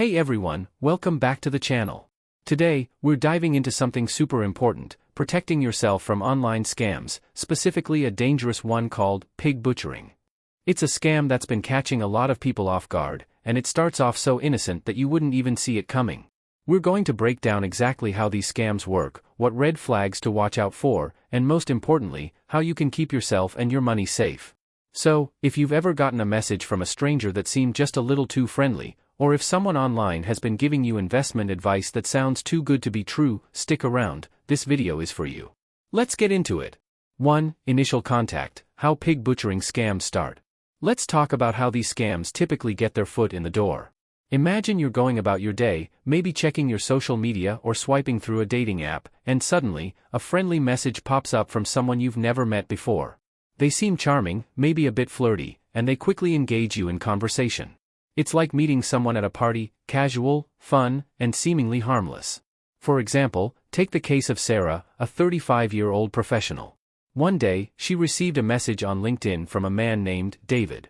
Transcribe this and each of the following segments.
Hey everyone, welcome back to the channel. Today, we're diving into something super important, protecting yourself from online scams, specifically a dangerous one called pig butchering. It's a scam that's been catching a lot of people off guard, and it starts off so innocent that you wouldn't even see it coming. We're going to break down exactly how these scams work, what red flags to watch out for, and most importantly, how you can keep yourself and your money safe. So, if you've ever gotten a message from a stranger that seemed just a little too friendly, or if someone online has been giving you investment advice that sounds too good to be true, stick around, this video is for you. Let's get into it. 1. Initial contact, how pig butchering scams start. Let's talk about how these scams typically get their foot in the door. Imagine you're going about your day, maybe checking your social media or swiping through a dating app, and suddenly, a friendly message pops up from someone you've never met before. They seem charming, maybe a bit flirty, and they quickly engage you in conversation. It's like meeting someone at a party, casual, fun, and seemingly harmless. For example, take the case of Sarah, a 35-year-old professional. One day, she received a message on LinkedIn from a man named David.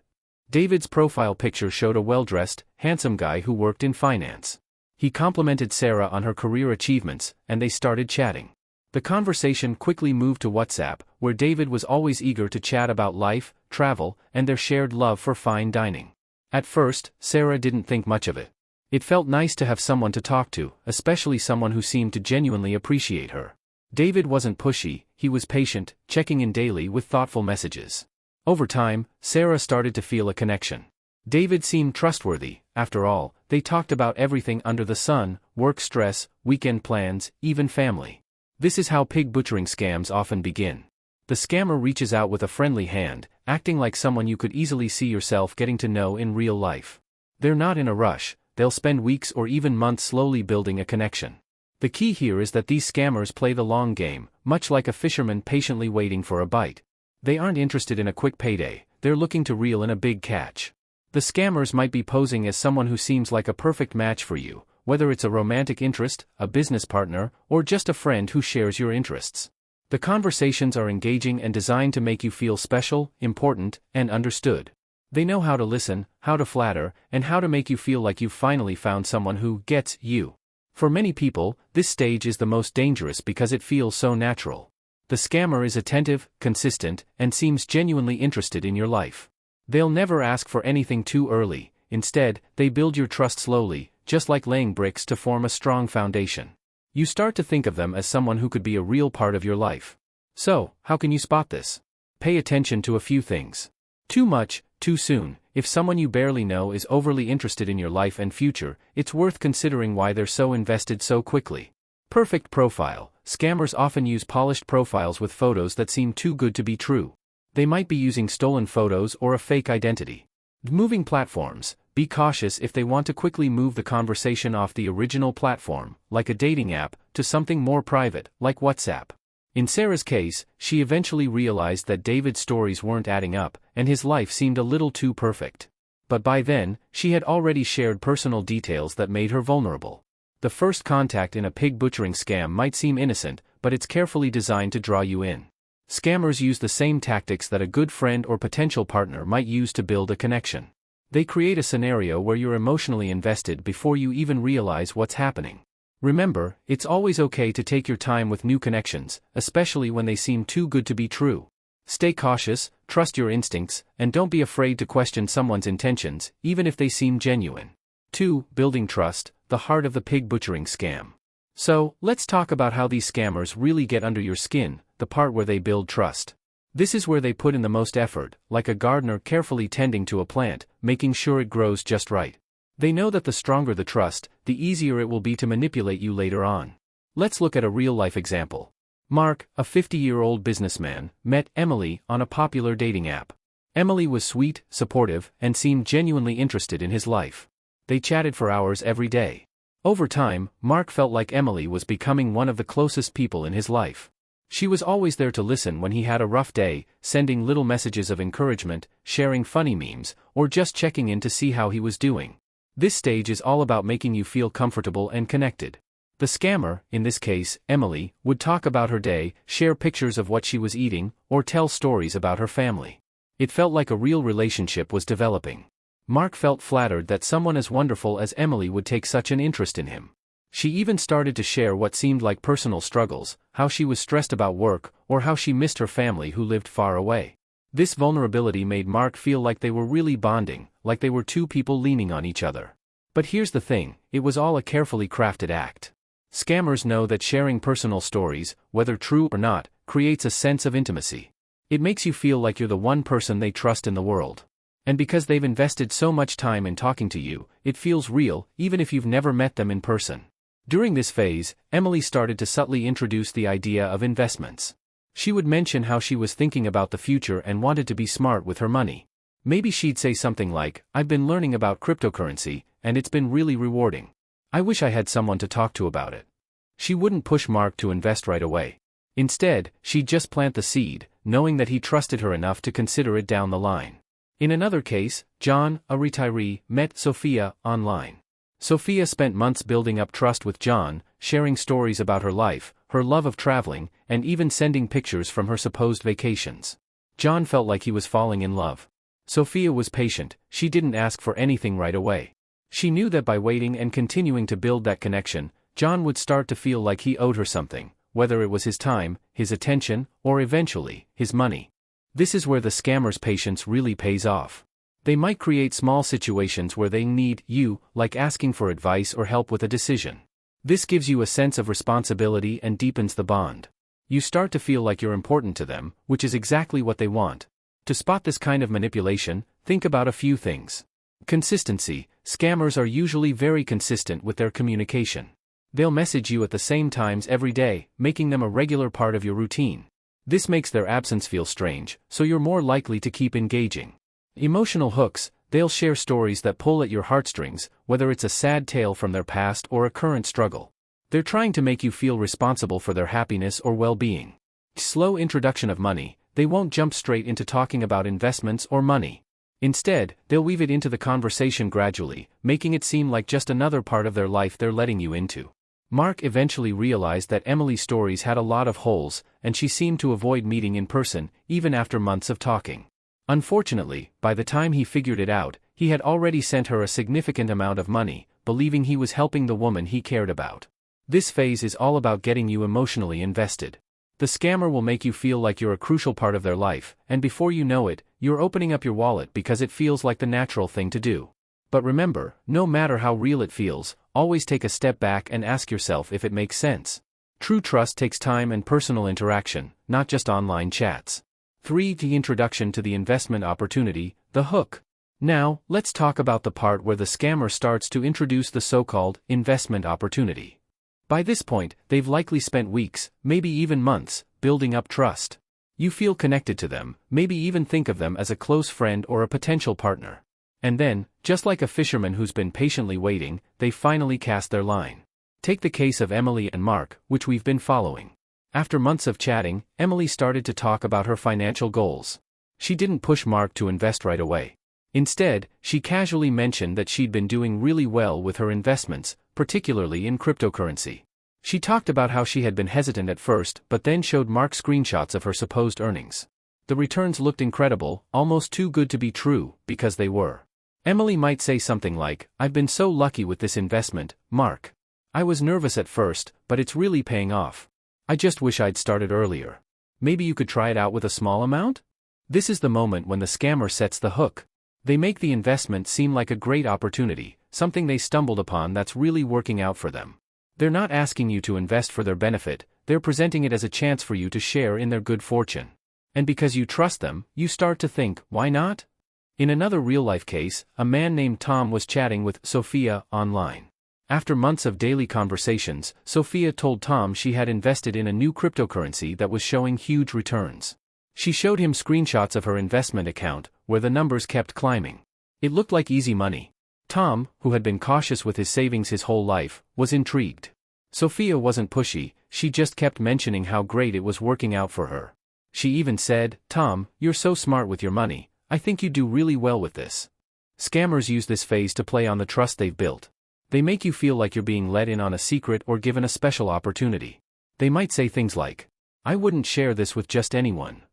David's profile picture showed a well-dressed, handsome guy who worked in finance. He complimented Sarah on her career achievements, and they started chatting. The conversation quickly moved to WhatsApp, where David was always eager to chat about life, travel, and their shared love for fine dining. At first, Sarah didn't think much of it. It felt nice to have someone to talk to, especially someone who seemed to genuinely appreciate her. David wasn't pushy, he was patient, checking in daily with thoughtful messages. Over time, Sarah started to feel a connection. David seemed trustworthy. After all, they talked about everything under the sun, work stress, weekend plans, even family. This is how pig butchering scams often begin. The scammer reaches out with a friendly hand, acting like someone you could easily see yourself getting to know in real life. They're not in a rush, they'll spend weeks or even months slowly building a connection. The key here is that these scammers play the long game, much like a fisherman patiently waiting for a bite. They aren't interested in a quick payday, they're looking to reel in a big catch. The scammers might be posing as someone who seems like a perfect match for you, whether it's a romantic interest, a business partner, or just a friend who shares your interests. The conversations are engaging and designed to make you feel special, important, and understood. They know how to listen, how to flatter, and how to make you feel like you've finally found someone who gets you. For many people, this stage is the most dangerous because it feels so natural. The scammer is attentive, consistent, and seems genuinely interested in your life. They'll never ask for anything too early, instead, they build your trust slowly, just like laying bricks to form a strong foundation. You start to think of them as someone who could be a real part of your life. So, how can you spot this? Pay attention to a few things. Too much, too soon. If someone you barely know is overly interested in your life and future, it's worth considering why they're so invested so quickly. Perfect profile. Scammers often use polished profiles with photos that seem too good to be true. They might be using stolen photos or a fake identity. Moving platforms. Be cautious if they want to quickly move the conversation off the original platform, like a dating app, to something more private, like WhatsApp. In Sarah's case, she eventually realized that David's stories weren't adding up, and his life seemed a little too perfect. But by then, she had already shared personal details that made her vulnerable. The first contact in a pig butchering scam might seem innocent, but it's carefully designed to draw you in. Scammers use the same tactics that a good friend or potential partner might use to build a connection. They create a scenario where you're emotionally invested before you even realize what's happening. Remember, it's always okay to take your time with new connections, especially when they seem too good to be true. Stay cautious, trust your instincts, and don't be afraid to question someone's intentions, even if they seem genuine. 2. Building trust, the heart of the pig butchering scam. So, let's talk about how these scammers really get under your skin, the part where they build trust. This is where they put in the most effort, like a gardener carefully tending to a plant, making sure it grows just right. They know that the stronger the trust, the easier it will be to manipulate you later on. Let's look at a real-life example. Mark, a 50-year-old businessman, met Emily on a popular dating app. Emily was sweet, supportive, and seemed genuinely interested in his life. They chatted for hours every day. Over time, Mark felt like Emily was becoming one of the closest people in his life. She was always there to listen when he had a rough day, sending little messages of encouragement, sharing funny memes, or just checking in to see how he was doing. This stage is all about making you feel comfortable and connected. The scammer, in this case, Emily, would talk about her day, share pictures of what she was eating, or tell stories about her family. It felt like a real relationship was developing. Mark felt flattered that someone as wonderful as Emily would take such an interest in him. She even started to share what seemed like personal struggles, how she was stressed about work, or how she missed her family who lived far away. This vulnerability made Mark feel like they were really bonding, like they were two people leaning on each other. But here's the thing, it was all a carefully crafted act. Scammers know that sharing personal stories, whether true or not, creates a sense of intimacy. It makes you feel like you're the one person they trust in the world. And because they've invested so much time in talking to you, it feels real, even if you've never met them in person. During this phase, Emily started to subtly introduce the idea of investments. She would mention how she was thinking about the future and wanted to be smart with her money. Maybe she'd say something like, "I've been learning about cryptocurrency, and it's been really rewarding. I wish I had someone to talk to about it." She wouldn't push Mark to invest right away. Instead, she'd just plant the seed, knowing that he trusted her enough to consider it down the line. In another case, John, a retiree, met Sophia online. Sophia spent months building up trust with John, sharing stories about her life, her love of traveling, and even sending pictures from her supposed vacations. John felt like he was falling in love. Sophia was patient, she didn't ask for anything right away. She knew that by waiting and continuing to build that connection, John would start to feel like he owed her something, whether it was his time, his attention, or eventually, his money. This is where the scammer's patience really pays off. They might create small situations where they need you, like asking for advice or help with a decision. This gives you a sense of responsibility and deepens the bond. You start to feel like you're important to them, which is exactly what they want. To spot this kind of manipulation, think about a few things. Consistency. Scammers are usually very consistent with their communication. They'll message you at the same times every day, making them a regular part of your routine. This makes their absence feel strange, so you're more likely to keep engaging. Emotional hooks. They'll share stories that pull at your heartstrings, whether it's a sad tale from their past or a current struggle. They're trying to make you feel responsible for their happiness or well-being. Slow introduction of money. They won't jump straight into talking about investments or money. Instead, they'll weave it into the conversation gradually, making it seem like just another part of their life they're letting you into. Mark eventually realized that Emily's stories had a lot of holes, and she seemed to avoid meeting in person, even after months of talking. Unfortunately, by the time he figured it out, he had already sent her a significant amount of money, believing he was helping the woman he cared about. This phase is all about getting you emotionally invested. The scammer will make you feel like you're a crucial part of their life, and before you know it, you're opening up your wallet because it feels like the natural thing to do. But remember, no matter how real it feels, always take a step back and ask yourself if it makes sense. True trust takes time and personal interaction, not just online chats. 3. The introduction to the investment opportunity, the hook. Now, let's talk about the part where the scammer starts to introduce the so-called investment opportunity. By this point, they've likely spent weeks, maybe even months, building up trust. You feel connected to them, maybe even think of them as a close friend or a potential partner. And then, just like a fisherman who's been patiently waiting, they finally cast their line. Take the case of Emily and Mark, which we've been following. After months of chatting, Emily started to talk about her financial goals. She didn't push Mark to invest right away. Instead, she casually mentioned that she'd been doing really well with her investments, particularly in cryptocurrency. She talked about how she had been hesitant at first but then showed Mark screenshots of her supposed earnings. The returns looked incredible, almost too good to be true, because they were. Emily might say something like, "I've been so lucky with this investment, Mark. I was nervous at first, but it's really paying off. I just wish I'd started earlier. Maybe you could try it out with a small amount?" This is the moment when the scammer sets the hook. They make the investment seem like a great opportunity, something they stumbled upon that's really working out for them. They're not asking you to invest for their benefit, they're presenting it as a chance for you to share in their good fortune. And because you trust them, you start to think, why not? In another real-life case, a man named Tom was chatting with Sophia online. After months of daily conversations, Sophia told Tom she had invested in a new cryptocurrency that was showing huge returns. She showed him screenshots of her investment account, where the numbers kept climbing. It looked like easy money. Tom, who had been cautious with his savings his whole life, was intrigued. Sophia wasn't pushy, she just kept mentioning how great it was working out for her. She even said, "Tom, you're so smart with your money, I think you do really well with this." Scammers use this phase to play on the trust they've built. They make you feel like you're being let in on a secret or given a special opportunity. They might say things like, "I wouldn't share this with just anyone."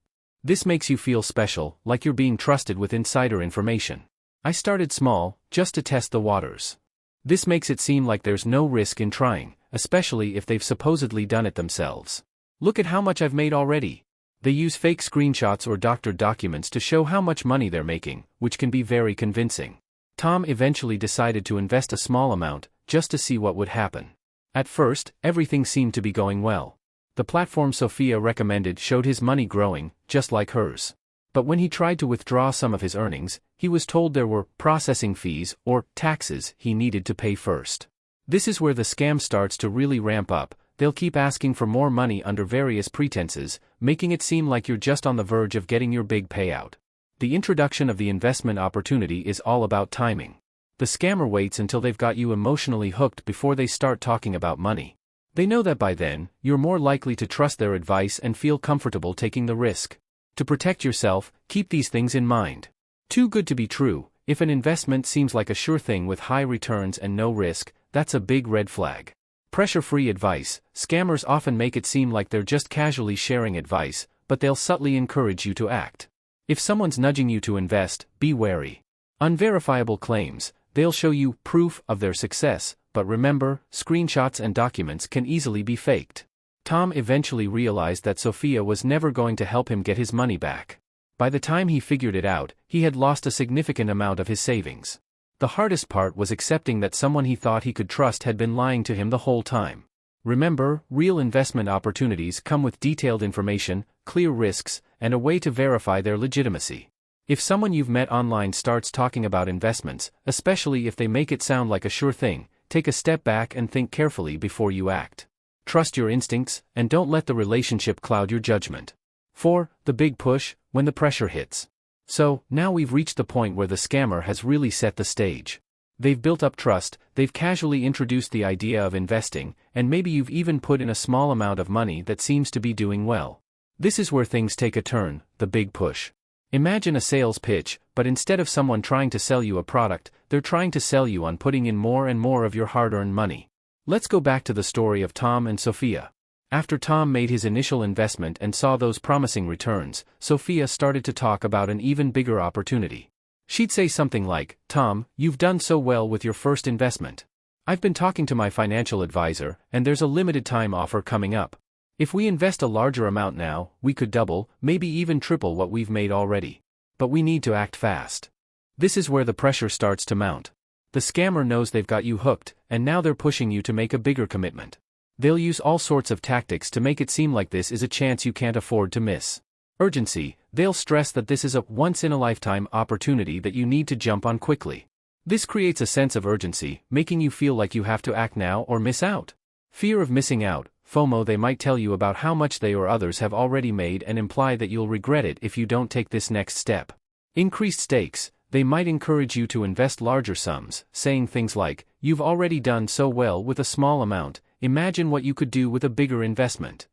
This makes you feel special, like you're being trusted with insider information. I started small, just to test the waters. This makes it seem like there's no risk in trying, especially if they've supposedly done it themselves. Look at how much I've made already. They use fake screenshots or doctored documents to show how much money they're making, which can be very convincing. Tom eventually decided to invest a small amount, just to see what would happen. At first, everything seemed to be going well. The platform Sophia recommended showed his money growing, just like hers. But when he tried to withdraw some of his earnings, he was told there were processing fees, or taxes, he needed to pay first. This is where the scam starts to really ramp up. They'll keep asking for more money under various pretenses, making it seem like you're just on the verge of getting your big payout. The introduction of the investment opportunity is all about timing. The scammer waits until they've got you emotionally hooked before they start talking about money. They know that by then, you're more likely to trust their advice and feel comfortable taking the risk. To protect yourself, keep these things in mind. Too good to be true. If an investment seems like a sure thing with high returns and no risk, that's a big red flag. Pressure-free advice. Scammers often make it seem like they're just casually sharing advice, but they'll subtly encourage you to act. If someone's nudging you to invest, be wary. Unverifiable claims. They'll show you proof of their success, but remember, screenshots and documents can easily be faked. Tom eventually realized that Sophia was never going to help him get his money back. By the time he figured it out, he had lost a significant amount of his savings. The hardest part was accepting that someone he thought he could trust had been lying to him the whole time. Remember, real investment opportunities come with detailed information, clear risks, and a way to verify their legitimacy. If someone you've met online starts talking about investments, especially if they make it sound like a sure thing, take a step back and think carefully before you act. Trust your instincts, and don't let the relationship cloud your judgment. 4. The big push, when the pressure hits. So, now we've reached the point where the scammer has really set the stage. They've built up trust, they've casually introduced the idea of investing, and maybe you've even put in a small amount of money that seems to be doing well. This is where things take a turn, the big push. Imagine a sales pitch, but instead of someone trying to sell you a product, they're trying to sell you on putting in more and more of your hard-earned money. Let's go back to the story of Tom and Sophia. After Tom made his initial investment and saw those promising returns, Sophia started to talk about an even bigger opportunity. She'd say something like, "Tom, you've done so well with your first investment. I've been talking to my financial advisor, and there's a limited time offer coming up. If we invest a larger amount now, we could double, maybe even triple what we've made already. But we need to act fast." This is where the pressure starts to mount. The scammer knows they've got you hooked, and now they're pushing you to make a bigger commitment. They'll use all sorts of tactics to make it seem like this is a chance you can't afford to miss. Urgency. They'll stress that this is a once-in-a-lifetime opportunity that you need to jump on quickly. This creates a sense of urgency, making you feel like you have to act now or miss out. Fear of missing out. FOMO. They might tell you about how much they or others have already made and imply that you'll regret it if you don't take this next step. Increased stakes. They might encourage you to invest larger sums, saying things like, "You've already done so well with a small amount, imagine what you could do with a bigger investment."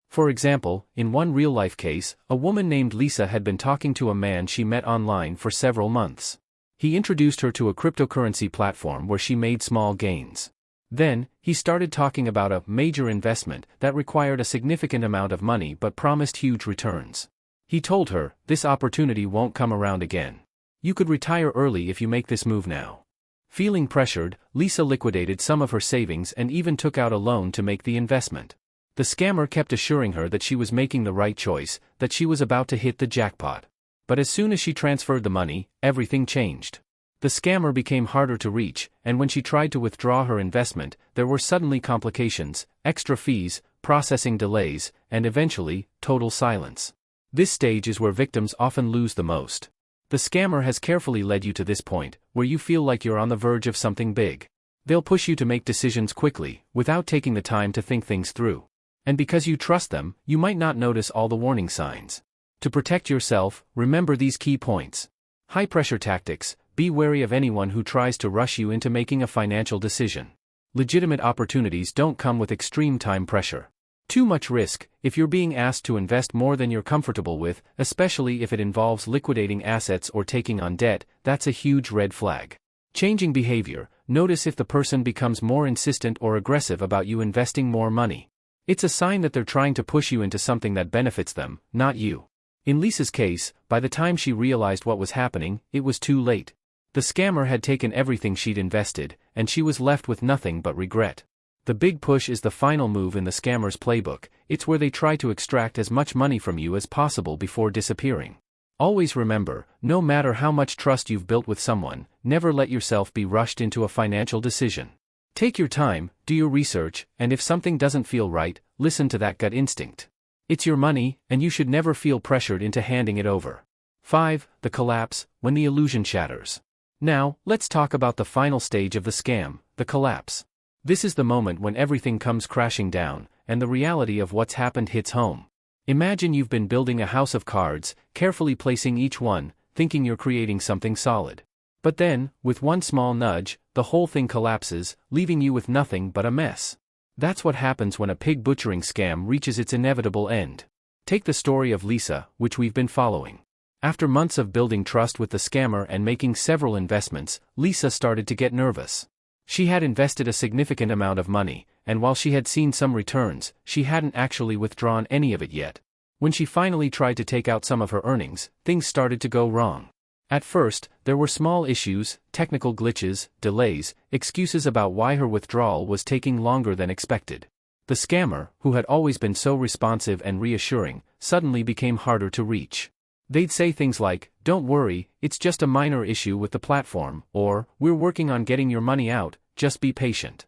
For example, in one real-life case, a woman named Lisa had been talking to a man she met online for several months. He introduced her to a cryptocurrency platform where she made small gains. Then, he started talking about a major investment that required a significant amount of money but promised huge returns. He told her, "This opportunity won't come around again. You could retire early if you make this move now." Feeling pressured, Lisa liquidated some of her savings and even took out a loan to make the investment. The scammer kept assuring her that she was making the right choice, that she was about to hit the jackpot. But as soon as she transferred the money, everything changed. The scammer became harder to reach, and when she tried to withdraw her investment, there were suddenly complications, extra fees, processing delays, and eventually, total silence. This stage is where victims often lose the most. The scammer has carefully led you to this point, where you feel like you're on the verge of something big. They'll push you to make decisions quickly, without taking the time to think things through. And because you trust them, you might not notice all the warning signs. To protect yourself, remember these key points. High-pressure tactics. Be wary of anyone who tries to rush you into making a financial decision. Legitimate opportunities don't come with extreme time pressure. Too much risk. If you're being asked to invest more than you're comfortable with, especially if it involves liquidating assets or taking on debt, that's a huge red flag. Changing behavior. Notice if the person becomes more insistent or aggressive about you investing more money. It's a sign that they're trying to push you into something that benefits them, not you. In Lisa's case, by the time she realized what was happening, it was too late. The scammer had taken everything she'd invested, and she was left with nothing but regret. The big push is the final move in the scammer's playbook. It's where they try to extract as much money from you as possible before disappearing. Always remember, no matter how much trust you've built with someone, never let yourself be rushed into a financial decision. Take your time, do your research, and if something doesn't feel right, listen to that gut instinct. It's your money, and you should never feel pressured into handing it over. 5. The collapse, when the illusion shatters. Now, let's talk about the final stage of the scam, the collapse. This is the moment when everything comes crashing down, and the reality of what's happened hits home. Imagine you've been building a house of cards, carefully placing each one, thinking you're creating something solid. But then, with one small nudge, the whole thing collapses, leaving you with nothing but a mess. That's what happens when a pig butchering scam reaches its inevitable end. Take the story of Lisa, which we've been following. After months of building trust with the scammer and making several investments, Lisa started to get nervous. She had invested a significant amount of money, and while she had seen some returns, she hadn't actually withdrawn any of it yet. When she finally tried to take out some of her earnings, things started to go wrong. At first, there were small issues, technical glitches, delays, excuses about why her withdrawal was taking longer than expected. The scammer, who had always been so responsive and reassuring, suddenly became harder to reach. They'd say things like, "Don't worry, it's just a minor issue with the platform," or, "We're working on getting your money out, just be patient."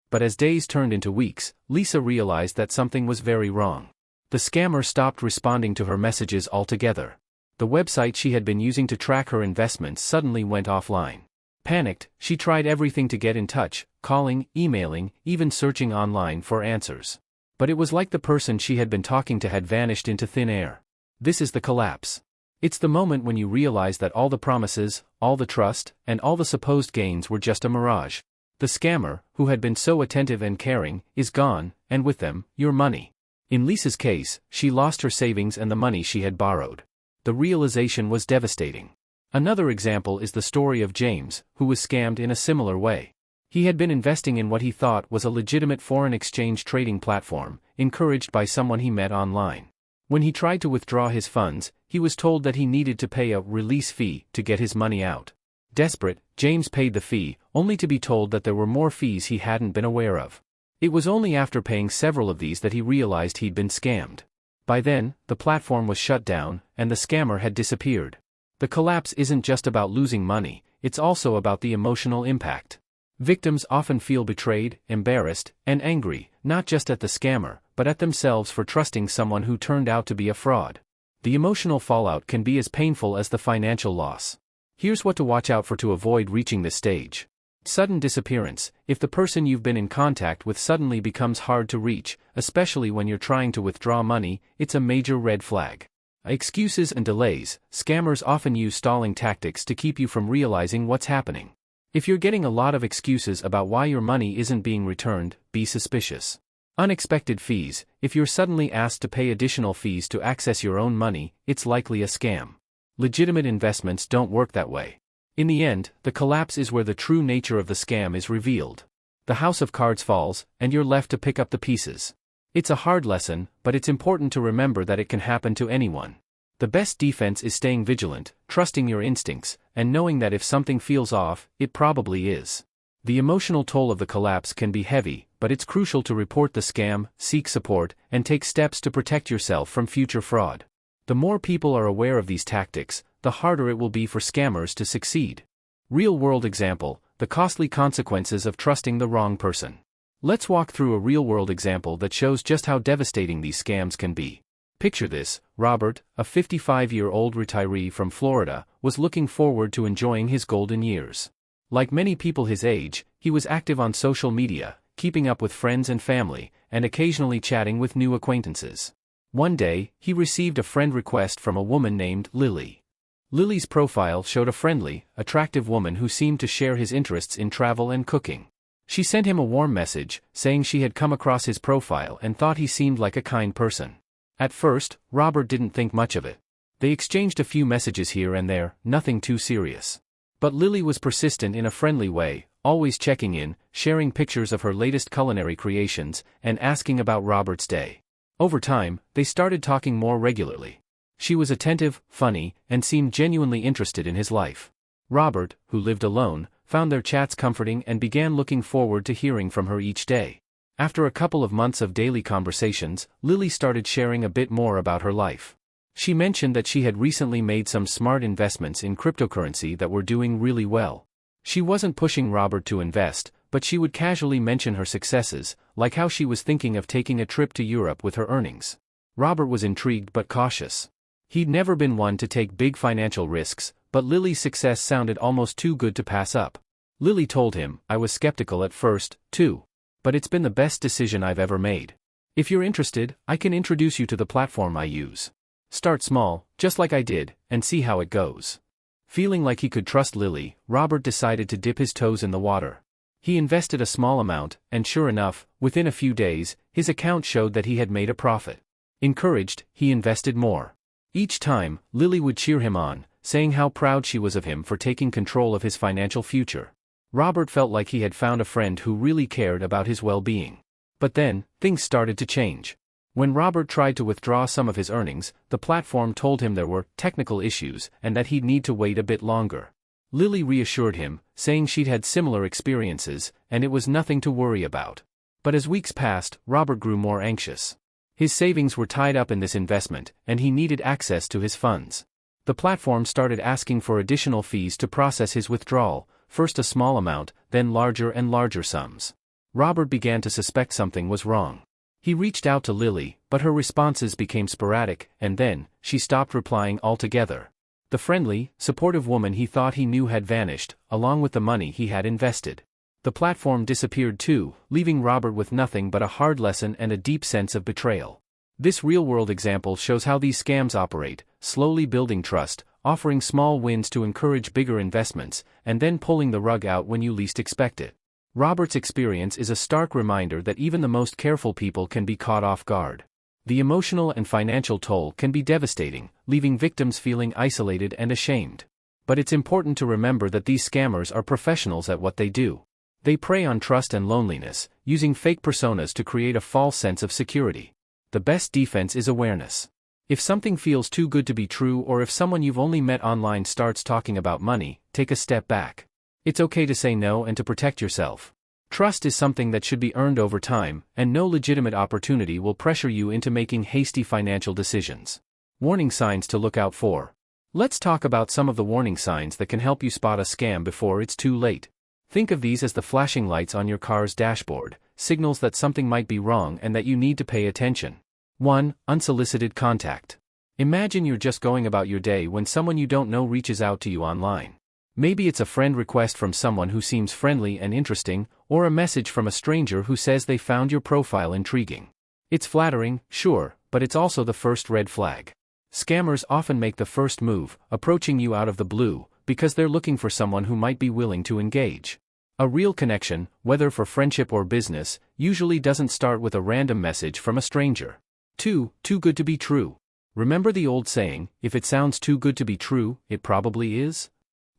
But as days turned into weeks, Lisa realized that something was very wrong. The scammer stopped responding to her messages altogether. The website she had been using to track her investments suddenly went offline. Panicked, she tried everything to get in touch, calling, emailing, even searching online for answers. But it was like the person she had been talking to had vanished into thin air. This is the collapse. It's the moment when you realize that all the promises, all the trust, and all the supposed gains were just a mirage. The scammer, who had been so attentive and caring, is gone, and with them, your money. In Lisa's case, she lost her savings and the money she had borrowed. The realization was devastating. Another example is the story of James, who was scammed in a similar way. He had been investing in what he thought was a legitimate foreign exchange trading platform, encouraged by someone he met online. When he tried to withdraw his funds, he was told that he needed to pay a release fee to get his money out. Desperate, James paid the fee, only to be told that there were more fees he hadn't been aware of. It was only after paying several of these that he realized he'd been scammed. By then, the platform was shut down, and the scammer had disappeared. The collapse isn't just about losing money, it's also about the emotional impact. Victims often feel betrayed, embarrassed, and angry, not just at the scammer, but at themselves for trusting someone who turned out to be a fraud. The emotional fallout can be as painful as the financial loss. Here's what to watch out for to avoid reaching this stage. Sudden disappearance. If the person you've been in contact with suddenly becomes hard to reach, especially when you're trying to withdraw money, it's a major red flag. Excuses and delays. Scammers often use stalling tactics to keep you from realizing what's happening. If you're getting a lot of excuses about why your money isn't being returned, be suspicious. Unexpected fees. If you're suddenly asked to pay additional fees to access your own money, it's likely a scam. Legitimate investments don't work that way. In the end, the collapse is where the true nature of the scam is revealed. The house of cards falls, and you're left to pick up the pieces. It's a hard lesson, but it's important to remember that it can happen to anyone. The best defense is staying vigilant, trusting your instincts, and knowing that if something feels off, it probably is. The emotional toll of the collapse can be heavy, but it's crucial to report the scam, seek support, and take steps to protect yourself from future fraud. The more people are aware of these tactics, the harder it will be for scammers to succeed. Real-world example: the costly consequences of trusting the wrong person. Let's walk through a real-world example that shows just how devastating these scams can be. Picture this: Robert, a 55-year-old retiree from Florida, was looking forward to enjoying his golden years. Like many people his age, he was active on social media, keeping up with friends and family, and occasionally chatting with new acquaintances. One day, he received a friend request from a woman named Lily. Lily's profile showed a friendly, attractive woman who seemed to share his interests in travel and cooking. She sent him a warm message, saying she had come across his profile and thought he seemed like a kind person. At first, Robert didn't think much of it. They exchanged a few messages here and there, nothing too serious. But Lily was persistent in a friendly way, always checking in, sharing pictures of her latest culinary creations, and asking about Robert's day. Over time, they started talking more regularly. She was attentive, funny, and seemed genuinely interested in his life. Robert, who lived alone, found their chats comforting and began looking forward to hearing from her each day. After a couple of months of daily conversations, Lily started sharing a bit more about her life. She mentioned that she had recently made some smart investments in cryptocurrency that were doing really well. She wasn't pushing Robert to invest, but she would casually mention her successes, like how she was thinking of taking a trip to Europe with her earnings. Robert was intrigued but cautious. He'd never been one to take big financial risks, but Lily's success sounded almost too good to pass up. Lily told him, "I was skeptical at first, too. But it's been the best decision I've ever made. If you're interested, I can introduce you to the platform I use. Start small, just like I did, and see how it goes." Feeling like he could trust Lily, Robert decided to dip his toes in the water. He invested a small amount, and sure enough, within a few days, his account showed that he had made a profit. Encouraged, he invested more. Each time, Lily would cheer him on, saying how proud she was of him for taking control of his financial future. Robert felt like he had found a friend who really cared about his well-being. But then, things started to change. When Robert tried to withdraw some of his earnings, the platform told him there were technical issues and that he'd need to wait a bit longer. Lily reassured him, saying she'd had similar experiences, and it was nothing to worry about. But as weeks passed, Robert grew more anxious. His savings were tied up in this investment, and he needed access to his funds. The platform started asking for additional fees to process his withdrawal, first a small amount, then larger and larger sums. Robert began to suspect something was wrong. He reached out to Lily, but her responses became sporadic, and then, she stopped replying altogether. The friendly, supportive woman he thought he knew had vanished, along with the money he had invested. The platform disappeared too, leaving Robert with nothing but a hard lesson and a deep sense of betrayal. This real-world example shows how these scams operate, slowly building trust, offering small wins to encourage bigger investments, and then pulling the rug out when you least expect it. Robert's experience is a stark reminder that even the most careful people can be caught off guard. The emotional and financial toll can be devastating, leaving victims feeling isolated and ashamed. But it's important to remember that these scammers are professionals at what they do. They prey on trust and loneliness, using fake personas to create a false sense of security. The best defense is awareness. If something feels too good to be true, or if someone you've only met online starts talking about money, take a step back. It's okay to say no and to protect yourself. Trust is something that should be earned over time, and no legitimate opportunity will pressure you into making hasty financial decisions. Warning signs to look out for. Let's talk about some of the warning signs that can help you spot a scam before it's too late. Think of these as the flashing lights on your car's dashboard, signals that something might be wrong and that you need to pay attention. 1. Unsolicited contact. Imagine you're just going about your day when someone you don't know reaches out to you online. Maybe it's a friend request from someone who seems friendly and interesting, or a message from a stranger who says they found your profile intriguing. It's flattering, sure, but it's also the first red flag. Scammers often make the first move, approaching you out of the blue, because they're looking for someone who might be willing to engage. A real connection, whether for friendship or business, usually doesn't start with a random message from a stranger. 2. Too good to be true. Remember the old saying, if it sounds too good to be true, it probably is?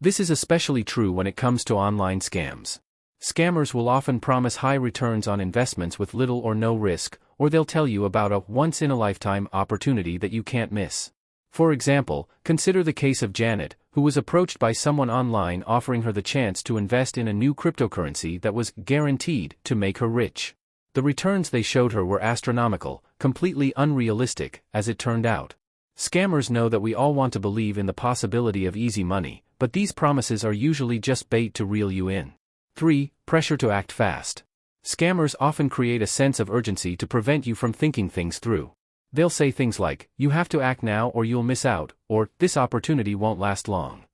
This is especially true when it comes to online scams. Scammers will often promise high returns on investments with little or no risk, or they'll tell you about a once-in-a-lifetime opportunity that you can't miss. For example, consider the case of Janet, who was approached by someone online offering her the chance to invest in a new cryptocurrency that was guaranteed to make her rich. The returns they showed her were astronomical, completely unrealistic, as it turned out. Scammers know that we all want to believe in the possibility of easy money, but these promises are usually just bait to reel you in. 3. Pressure to act fast. Scammers often create a sense of urgency to prevent you from thinking things through. They'll say things like, "You have to act now or you'll miss out," or "This opportunity won't last long."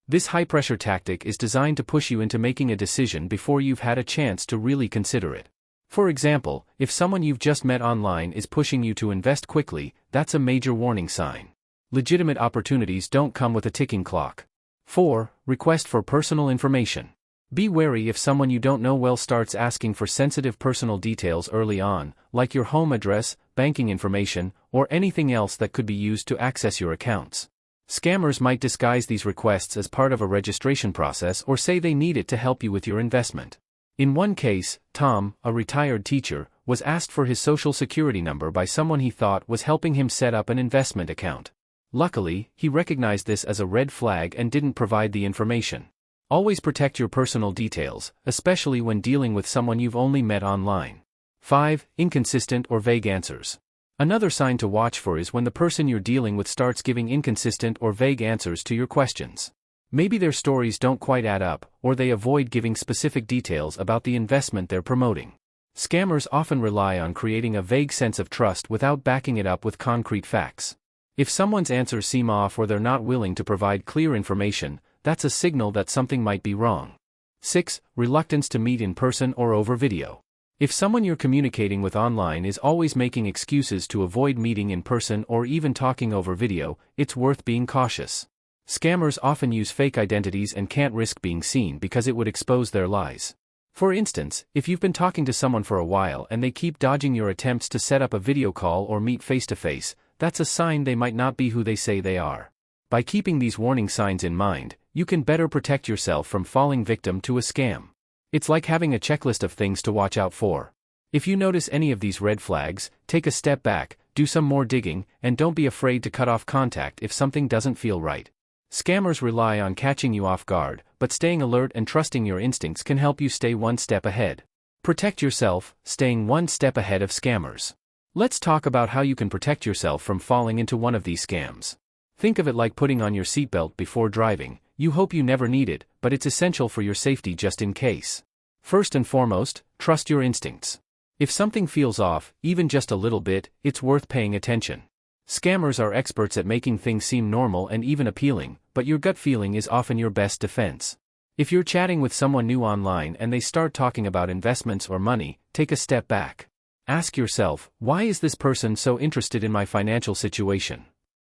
This high-pressure tactic is designed to push you into making a decision before you've had a chance to really consider it. For example, if someone you've just met online is pushing you to invest quickly, that's a major warning sign. Legitimate opportunities don't come with a ticking clock. 4. Request for personal information. Be wary if someone you don't know well starts asking for sensitive personal details early on, like your home address, banking information, or anything else that could be used to access your accounts. Scammers might disguise these requests as part of a registration process or say they need it to help you with your investment. In one case, Tom, a retired teacher, was asked for his social security number by someone he thought was helping him set up an investment account. Luckily, he recognized this as a red flag and didn't provide the information. Always protect your personal details, especially when dealing with someone you've only met online. 5. Inconsistent or vague answers. Another sign to watch for is when the person you're dealing with starts giving inconsistent or vague answers to your questions. Maybe their stories don't quite add up, or they avoid giving specific details about the investment they're promoting. Scammers often rely on creating a vague sense of trust without backing it up with concrete facts. If someone's answers seem off or they're not willing to provide clear information, that's a signal that something might be wrong. 6. Reluctance to meet in person or over video. If someone you're communicating with online is always making excuses to avoid meeting in person or even talking over video, it's worth being cautious. Scammers often use fake identities and can't risk being seen because it would expose their lies. For instance, if you've been talking to someone for a while and they keep dodging your attempts to set up a video call or meet face-to-face, that's a sign they might not be who they say they are. By keeping these warning signs in mind, you can better protect yourself from falling victim to a scam. It's like having a checklist of things to watch out for. If you notice any of these red flags, take a step back, do some more digging, and don't be afraid to cut off contact if something doesn't feel right. Scammers rely on catching you off guard, but staying alert and trusting your instincts can help you stay one step ahead. Protect yourself, staying one step ahead of scammers. Let's talk about how you can protect yourself from falling into one of these scams. Think of it like putting on your seatbelt before driving. You hope you never need it, but it's essential for your safety just in case. First and foremost, trust your instincts. If something feels off, even just a little bit, it's worth paying attention. Scammers are experts at making things seem normal and even appealing, but your gut feeling is often your best defense. If you're chatting with someone new online and they start talking about investments or money, take a step back. Ask yourself, why is this person so interested in my financial situation?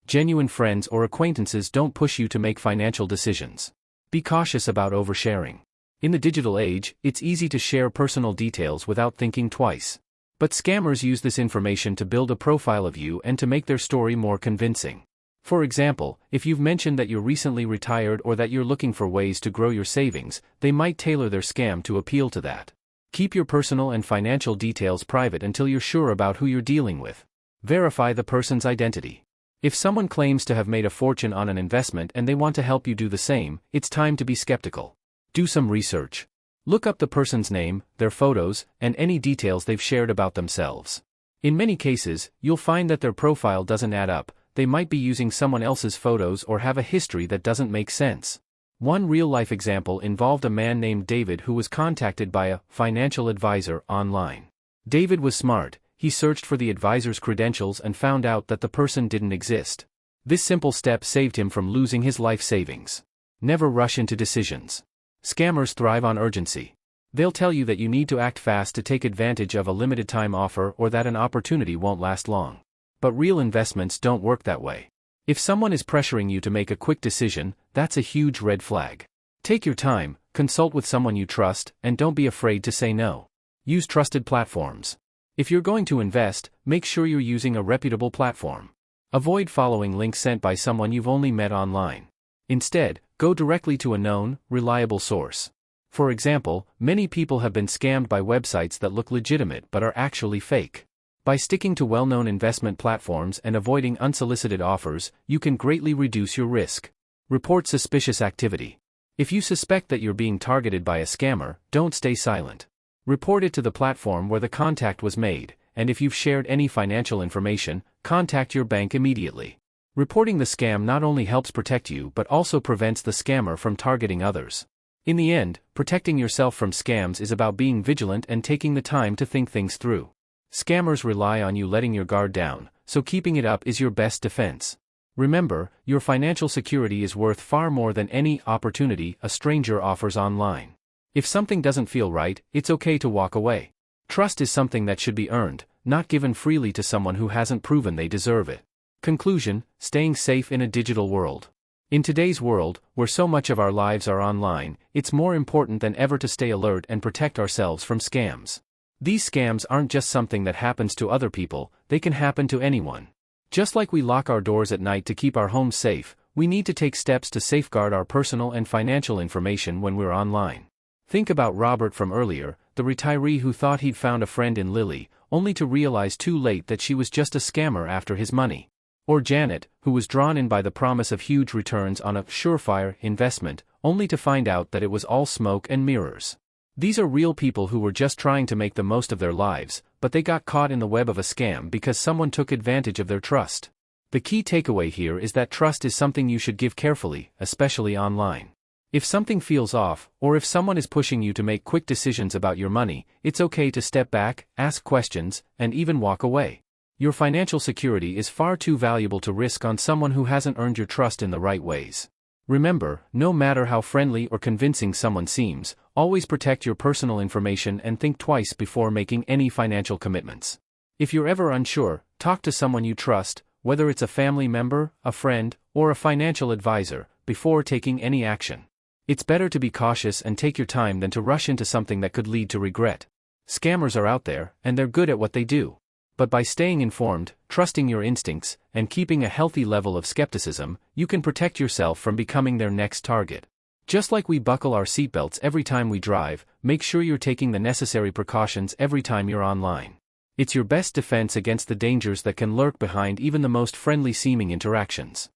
Genuine friends or acquaintances don't push you to make financial decisions. Be cautious about oversharing. In the digital age, it's easy to share personal details without thinking twice. But scammers use this information to build a profile of you and to make their story more convincing. For example, if you've mentioned that you're recently retired or that you're looking for ways to grow your savings, they might tailor their scam to appeal to that. Keep your personal and financial details private until you're sure about who you're dealing with. Verify the person's identity. If someone claims to have made a fortune on an investment and they want to help you do the same, it's time to be skeptical. Do some research. Look up the person's name, their photos, and any details they've shared about themselves. In many cases, you'll find that their profile doesn't add up. They might be using someone else's photos or have a history that doesn't make sense. One real-life example involved a man named David who was contacted by a financial advisor online. David was smart. He searched for the advisor's credentials and found out that the person didn't exist. This simple step saved him from losing his life savings. Never rush into decisions. Scammers thrive on urgency. They'll tell you that you need to act fast to take advantage of a limited-time offer or that an opportunity won't last long. But real investments don't work that way. If someone is pressuring you to make a quick decision, that's a huge red flag. Take your time, consult with someone you trust, and don't be afraid to say no. Use trusted platforms. If you're going to invest, make sure you're using a reputable platform. Avoid following links sent by someone you've only met online. Instead, go directly to a known, reliable source. For example, many people have been scammed by websites that look legitimate but are actually fake. By sticking to well-known investment platforms and avoiding unsolicited offers, you can greatly reduce your risk. Report suspicious activity. If you suspect that you're being targeted by a scammer, don't stay silent. Report it to the platform where the contact was made, and if you've shared any financial information, contact your bank immediately. Reporting the scam not only helps protect you but also prevents the scammer from targeting others. In the end, protecting yourself from scams is about being vigilant and taking the time to think things through. Scammers rely on you letting your guard down, so keeping it up is your best defense. Remember, your financial security is worth far more than any opportunity a stranger offers online. If something doesn't feel right, it's okay to walk away. Trust is something that should be earned, not given freely to someone who hasn't proven they deserve it. Conclusion: staying safe in a digital world. In today's world, where so much of our lives are online, it's more important than ever to stay alert and protect ourselves from scams. These scams aren't just something that happens to other people, they can happen to anyone. Just like we lock our doors at night to keep our homes safe, we need to take steps to safeguard our personal and financial information when we're online. Think about Robert from earlier, the retiree who thought he'd found a friend in Lily, only to realize too late that she was just a scammer after his money. Or Janet, who was drawn in by the promise of huge returns on a surefire investment, only to find out that it was all smoke and mirrors. These are real people who were just trying to make the most of their lives, but they got caught in the web of a scam because someone took advantage of their trust. The key takeaway here is that trust is something you should give carefully, especially online. If something feels off, or if someone is pushing you to make quick decisions about your money, it's okay to step back, ask questions, and even walk away. Your financial security is far too valuable to risk on someone who hasn't earned your trust in the right ways. Remember, no matter how friendly or convincing someone seems, always protect your personal information and think twice before making any financial commitments. If you're ever unsure, talk to someone you trust, whether it's a family member, a friend, or a financial advisor, before taking any action. It's better to be cautious and take your time than to rush into something that could lead to regret. Scammers are out there, and they're good at what they do. But by staying informed, trusting your instincts, and keeping a healthy level of skepticism, you can protect yourself from becoming their next target. Just like we buckle our seatbelts every time we drive, make sure you're taking the necessary precautions every time you're online. It's your best defense against the dangers that can lurk behind even the most friendly-seeming interactions.